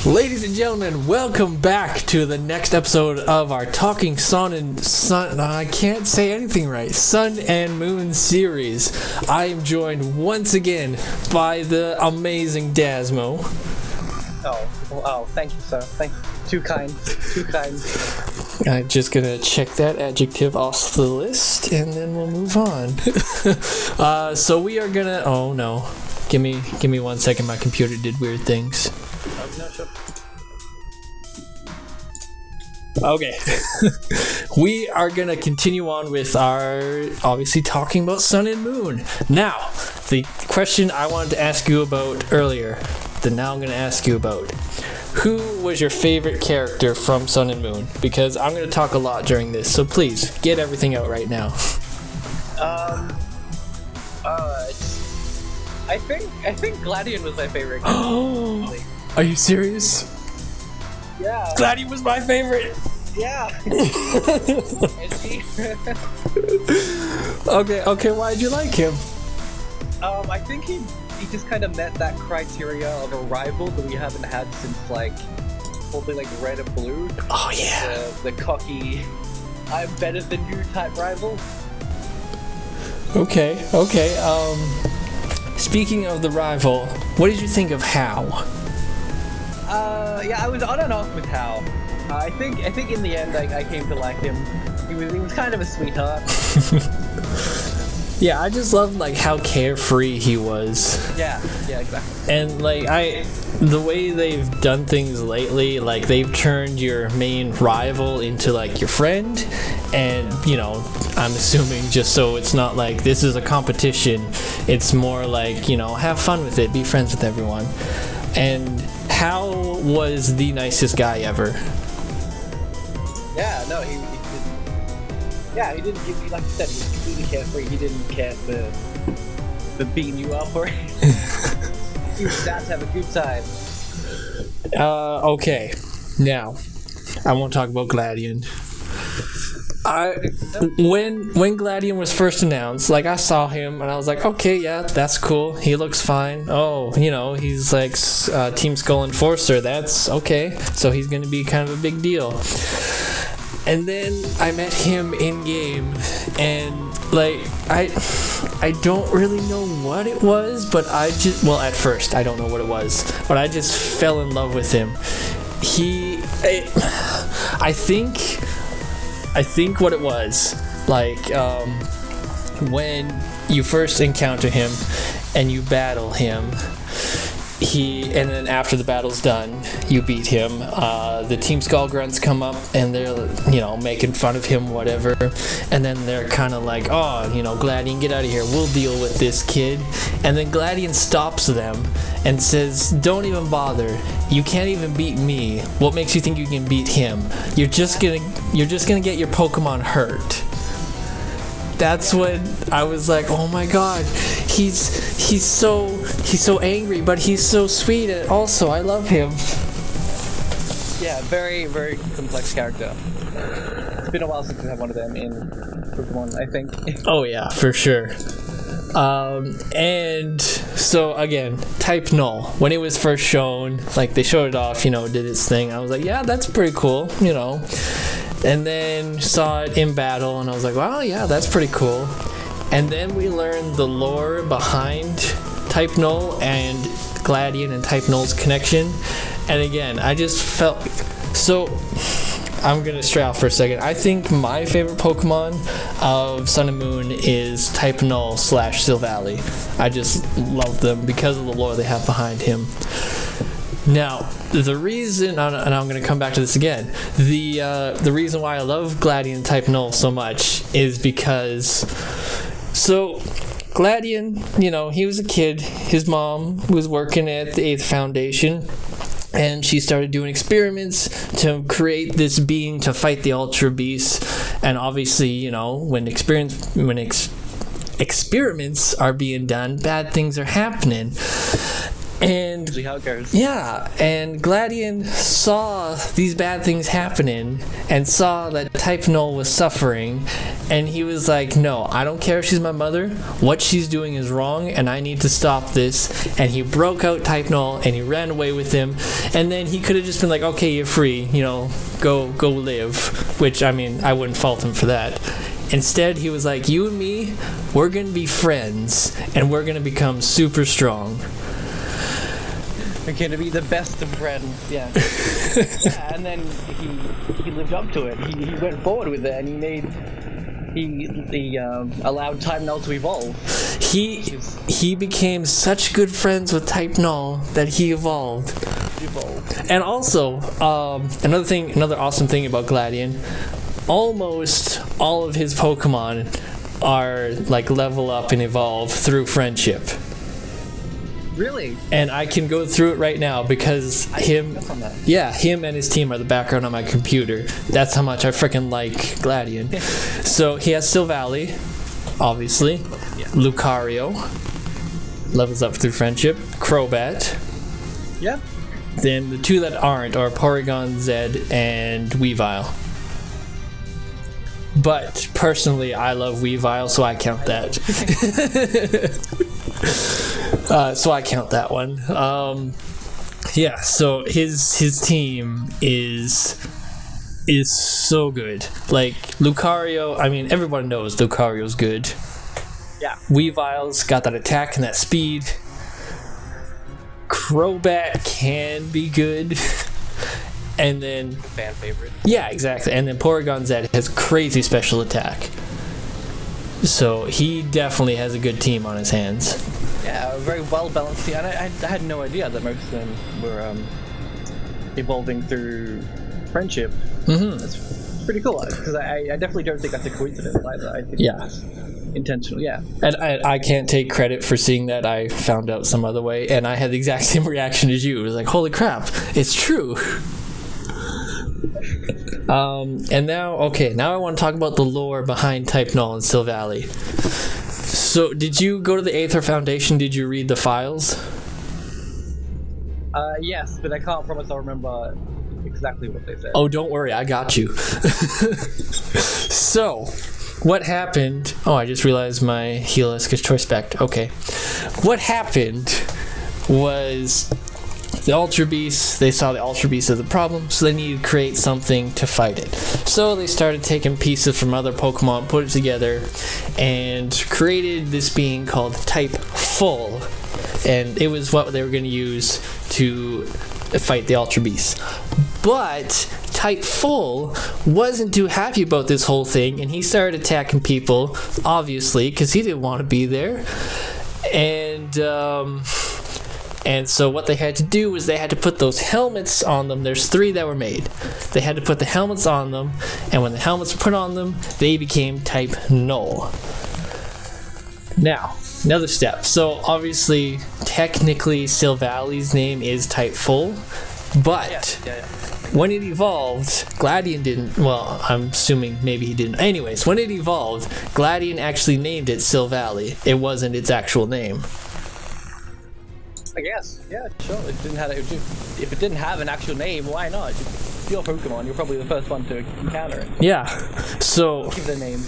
Ladies and gentlemen, welcome back to the next episode of our Talking Sun and I can't say anything right. Sun and Moon series. I am joined once again by the amazing Dazmo. Oh, thank you, sir. Thank you. Too kind. I'm just gonna check that adjective off the list and then we'll move on. So we are gonna. Oh no. Give me 1 second. My computer did weird things. No, sure. Okay. We are gonna continue on with our obviously talking about Sun and Moon. Now, the question I wanted to ask you about earlier, that now I'm gonna ask you about. Who was your favorite character from Sun and Moon? Because I'm gonna talk a lot during this, so please get everything out right now. I think Gladion was my favorite. Oh, are you serious? Yeah. Gladion was my favorite. Yeah. Okay. Why'd you like him? I think he just kind of met that criteria of a rival that we haven't had since probably Red and Blue. Oh yeah. The cocky, I'm better than you type rival. Okay. Speaking of the rival, what did you think of Hao? Yeah, I was on and off with Hao. I think in the end I came to like him. He was kind of a sweetheart. Yeah, I just loved how carefree he was. Yeah, exactly. And the way they've done things lately, they've turned your main rival into your friend, and I'm assuming just so it's not this is a competition, it's more have fun with it, be friends with everyone. And Hao was the nicest guy ever. Yeah, no, he didn't give me, like you said, he was completely carefree. He didn't care for beating you up or anything. He was down to have a good time. Okay. Now, I won't talk about Gladion. When Gladion was first announced, I saw him and I was like, okay, yeah, that's cool. He looks fine. Oh, he's Team Skull Enforcer. That's okay. So he's going to be kind of a big deal. And then I met him in game, and I don't really know what it was, but at first I don't know what it was, but I just fell in love with him. I think what it was, when you first encounter him and you battle him, and then after the battle's done, you beat him, the Team Skull Grunts come up and they're, making fun of him, whatever, and then they're kind of Gladion, get out of here, we'll deal with this kid. And then Gladion stops them and says, don't even bother, you can't even beat me, what makes you think you can beat him? You're just gonna get your Pokemon hurt. That's when I was like, oh my god, he's so angry, but he's so sweet, and also I love him. Yeah, very, very complex character. It's been a while since we had one of them in Pokemon, I think. Oh yeah, for sure. And so again, Type Null, when it was first shown, they showed it off, did its thing, I was like, yeah, that's pretty cool, And then saw it in battle, and I was like, wow, yeah, that's pretty cool. And then we learned the lore behind Type Null and Gladion and Type Null's connection. And again, I just felt... So, I'm going to stray off for a second. I think my favorite Pokemon of Sun and Moon is Type Null / Silvally. I just love them because of the lore they have behind him. Now, the reason, and I'm going to come back to this again, the reason why I love Gladion Type Null so much is because, so, Gladion, he was a kid, his mom was working at the 8th Foundation, and she started doing experiments to create this being to fight the Ultra Beast, and obviously, when experiments are being done, bad things are happening. And Usually how it goes. yeah, and Gladion saw these bad things happening and saw that Type Null was suffering, and he was like, no, I don't care if she's my mother. What she's doing is wrong, and I need to stop this. And he broke out Type Null, and he ran away with him. And then he could have just been like, okay, you're free, go live. Which, I mean, I wouldn't fault him for that. Instead, he was like, you and me, we're going to be friends, and we're going to become super strong. We're going to be the best of friends, yeah. Yeah, and then he lived up to it. He went forward with it, and he allowed Type Null to evolve. He became such good friends with Type Null that he evolved. And also, another awesome thing about Gladion, almost all of his Pokemon are like level up and evolve through friendship. Really? And I can go through it right now because him and his team are the background on my computer. That's how much I freaking like Gladion. So he has Silvally, obviously. Yeah. Lucario levels up through friendship. Crobat. Yeah. Then the two that aren't are Porygon Z and Weavile. But personally, I love Weavile, so I count that. So I count that one. Yeah, so his team is so good. Like Lucario, I mean, everyone knows Lucario's good. Yeah. Weavile's got that attack and that speed. Crobat can be good. And then Fan favorite. yeah, exactly. And then Porygon Z has crazy special attack. So he definitely has a good team on his hands. Yeah, a very well balanced team. And I had no idea that most of them were evolving through friendship. Mm-hmm. That's pretty cool because I definitely don't think that's a coincidence either. I think Yeah. it's intentional. Yeah. And I can't take credit for seeing that. I found out some other way, and I had the exact same reaction as you. It was like, holy crap, it's true. And now I want to talk about the lore behind Type Null and Silvally. So, did you go to the Aether Foundation? Did you read the files? Yes, but I can't promise I'll remember exactly what they said. Oh, don't worry, I got you. So, what happened... Oh, I just realized my Helios choice back. Okay. What happened was... The Ultra Beast, they saw the Ultra Beast as a problem, so they needed to create something to fight it. So they started taking pieces from other Pokemon, put it together, and created this being called Type Full. And it was what they were going to use to fight the Ultra Beast. But Type Full wasn't too happy about this whole thing, and he started attacking people, obviously, because he didn't want to be there. And so what they had to do was they had to put those helmets on them. There's 3 that were made. They had to put the helmets on them, and when the helmets were put on them, they became Type Null. Now, another step. So obviously, technically, Silvally's name is Type Full, but when it evolved, Gladion didn't... Well, I'm assuming maybe he didn't. Anyways, when it evolved, Gladion actually named it Silvally. It wasn't its actual name. I guess. Yeah, sure. If it didn't have an actual name, why not? It's your Pokemon. You're probably the first one to encounter it. Yeah. So Give it a name.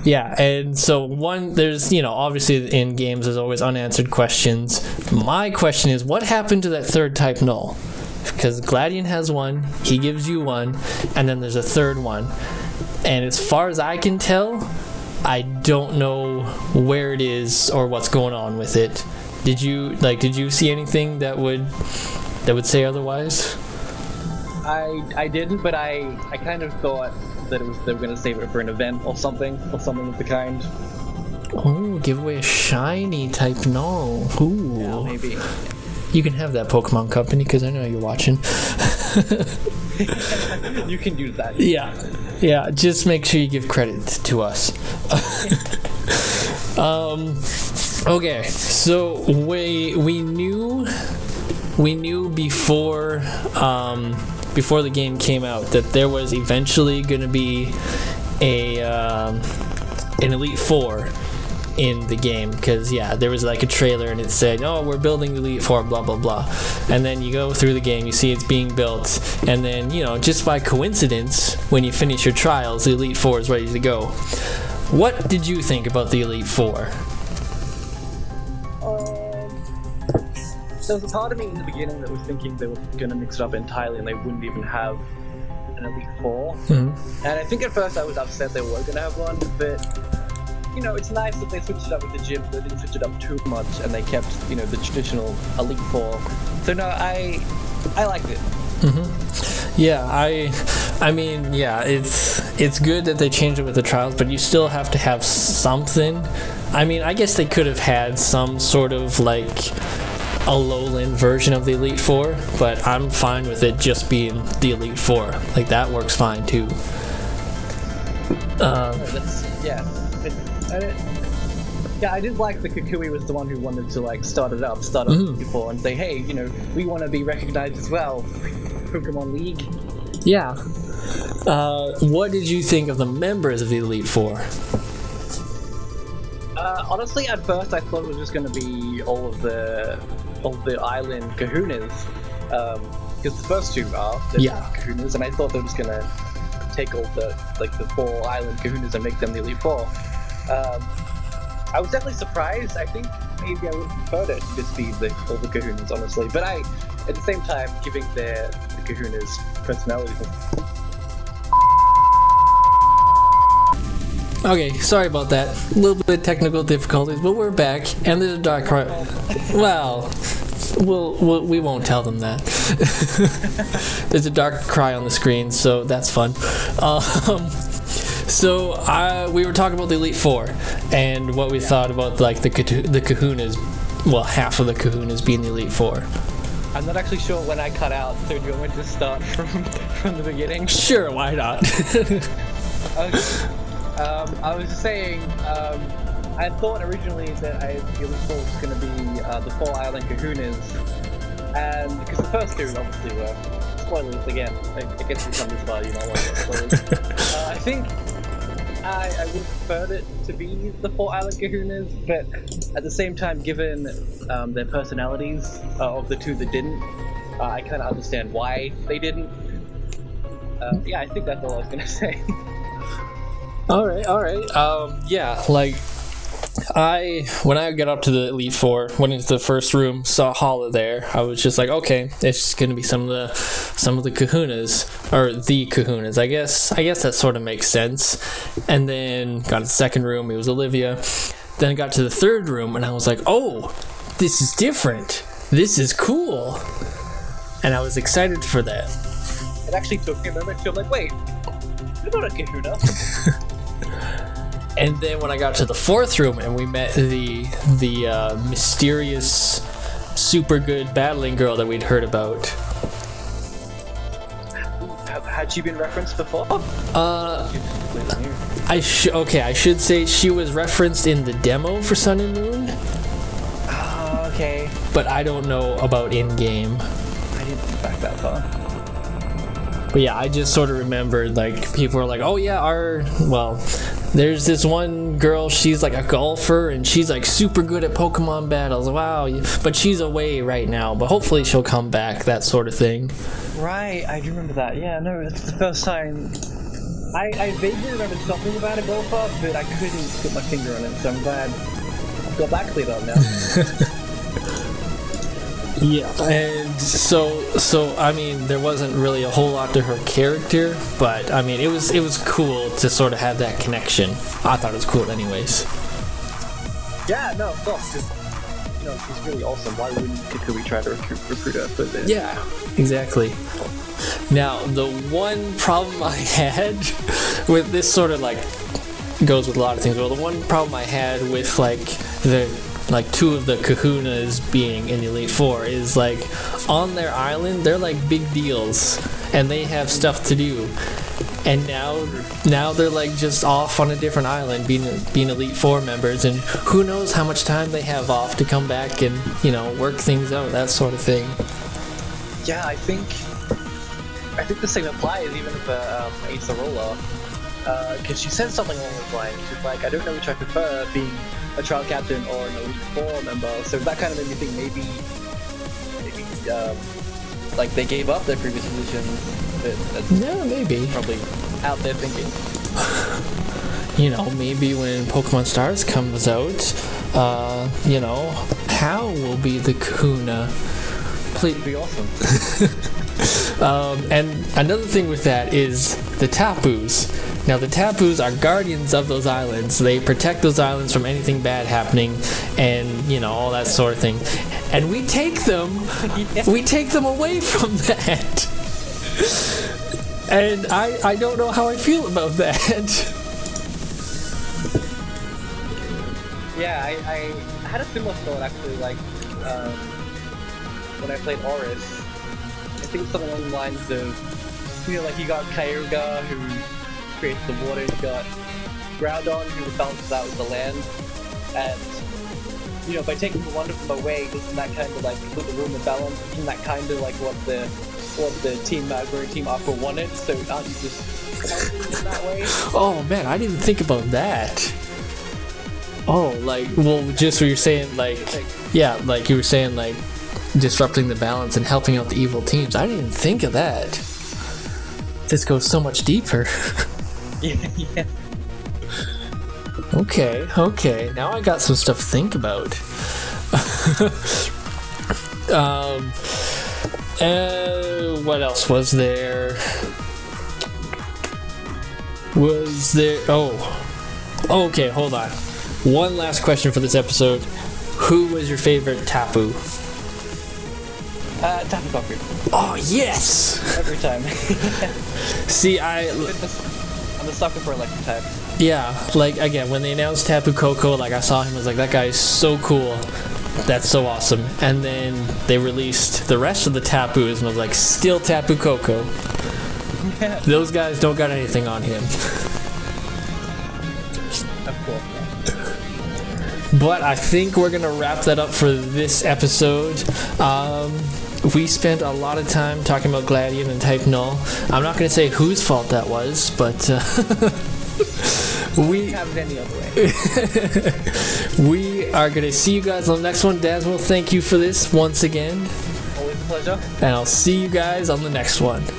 yeah, and so there's obviously in games there's always unanswered questions. My question is, what happened to that third Type Null? Because Gladion has one, he gives you one, and then there's a third one. And as far as I can tell, I don't know where it is or what's going on with it. Did you see anything that would say otherwise? I didn't, but I kind of thought that they were going to save it for an event or something of the kind. Oh, give away a shiny Type Null. Ooh. Yeah, maybe. You can have that, Pokemon Company, because I know you're watching. You can use that. Yeah. Just make sure you give credit to us. Okay, so we knew before the game came out that there was eventually going to be an Elite Four, in the game, because there was like a trailer and it said, oh, we're building the Elite Four, blah blah blah, and then you go through the game, you see it's being built, and then just by coincidence, when you finish your trials, the Elite Four is ready to go. What did you think about the Elite Four? There was a part of me in the beginning that was thinking they were going to mix it up entirely and they wouldn't even have an Elite Four. Mm-hmm. And I think at first I was upset they were going to have one, but it's nice that they switched it up with the gym. They didn't switch it up too much, and they kept the traditional Elite Four. So no, I liked it. Mm-hmm. Yeah, I mean, it's good that they changed it with the trials, but you still have to have something. I mean, I guess they could have had some sort of like a lowland version of the Elite Four, but I'm fine with it just being the Elite Four. Like, that works fine too. I did like the Kukui was the one who wanted to like start up before and say, hey, we want to be recognized as well, Pokemon League. Yeah. What did you think of the members of the Elite Four? Honestly, at first I thought it was just going to be all of the island Kahunas, because the first two are Kahunas, and I thought they were just going to take all the 4 island Kahunas and make them the Elite Four. I was definitely surprised. I think maybe I would have preferred it to just be all the Kahunas, honestly. But at the same time, giving the Kahunas personalities. Okay, sorry about that. A little bit of technical difficulties, but we're back, and there's a dark cry. Well, we won't tell them that. There's a dark cry on the screen, so that's fun. So we were talking about the Elite Four and what we thought about like the Kahunas. Well, half of the Kahunas being the Elite Four. I'm not actually sure when I cut out, so do you want me to start from the beginning? Sure, why not? Okay. I was saying, I thought originally that the Elite Four was going to be the 4 island Kahunas, and because the first two obviously were spoilers again. I guess we've come this far, you know, I want to spoilers. I think I would have preferred it to be the 4 island Kahunas, but at the same time, given their personalities of the 2 that didn't, I kind of understand why they didn't. I think that's all I was going to say. Alright. When I got up to the Elite Four, went into the first room, saw Hala there, I was just like, okay, it's just gonna be some of the Kahunas, or the Kahunas. I guess that sort of makes sense. And then got to the second room, it was Olivia. Then I got to the third room, and I was like, oh, this is different. This is cool. And I was excited for that. It actually took me a moment to, I'm like, wait, you're not a Kahuna. And then when I got to the fourth room and we met the mysterious, super good battling girl that we'd heard about. Had she been referenced before? I should say she was referenced in the demo for Sun and Moon. Oh, okay. But I don't know about in-game. I didn't think back that far. But yeah, I just sort of remembered, like, people were like, oh yeah, there's this one girl, she's like a golfer, and she's like super good at Pokemon battles. Wow, but she's away right now, but hopefully she'll come back, that sort of thing. Right, I do remember that. Yeah, no, that's the first time. I vaguely remembered something about a golfer, but I couldn't put my finger on it, so I'm glad I've got that cleared up now. Yeah, and so I mean, there wasn't really a whole lot to her character, but I mean, it was cool to sort of have that connection. I thought it was cool, anyways. Yeah, no, of course, because she's really awesome. Why wouldn't Kukui try to recruit her for this? Yeah, exactly. Now, the one problem I had with this sort of like goes with a lot of things. Well, the one problem I had with like two of the Kahunas being in the Elite Four is like on their island they're like big deals and they have stuff to do, and now they're like just off on a different island being Elite Four members, and who knows how much time they have off to come back and work things out, that sort of thing. Yeah, I think the same applies even for Acerola, because she said something along those lines. She's like, I don't know which I prefer, being a trial captain or an Elite Four member. So that kind of made me think maybe like they gave up their previous positions. But that's Yeah, maybe. probably out there thinking. You know, maybe when Pokemon Stars comes out, you know, Hal will be the Kahuna. It'd be awesome. And another thing with that is the Tapus. Now, the Tapus are guardians of those islands. They protect those islands from anything bad happening, and you know, all that sort of thing. And we take them, we take them away from that. And I don't know how I feel about that. Yeah, I had a similar thought actually, like when I played Oris. I think it's something along the lines of, you know, like you got Kyogre who creates the water, you got Groudon who balances out with the land, and you know, by taking one of them away, doesn't that kind of like put the room in balance? Isn't that kind of like what the Team Magma and Team Aqua wanted? So aren't you just in that way? Oh man, I didn't think about that. Oh, like, well, just what you're saying, like, yeah, like you were saying, like, disrupting the balance and helping out the evil teams. I didn't even think of that. This goes so much deeper. Yeah. Okay. Now I got some stuff to think about. What else was there? Oh, okay, hold on. One last question for this episode. Who was your favorite Tapu? Tapu Koko. Oh, yes! Every time. See, I'm a sucker for electric types. yeah, like, again, when they announced Tapu Koko, like, I saw him, I was like, that guy is so cool. That's so awesome. And then they released the rest of the Tapus, and I was like, still Tapu Koko. Yeah. Those guys don't got anything on him. Of course. But I think we're going to wrap that up for this episode. We spent a lot of time talking about Gladion and Type Null. I'm not going to say whose fault that was, but we Have it any other way. we are going to see you guys on the next one. Dazmo, thank you for this once again. Always a pleasure. And I'll see you guys on the next one.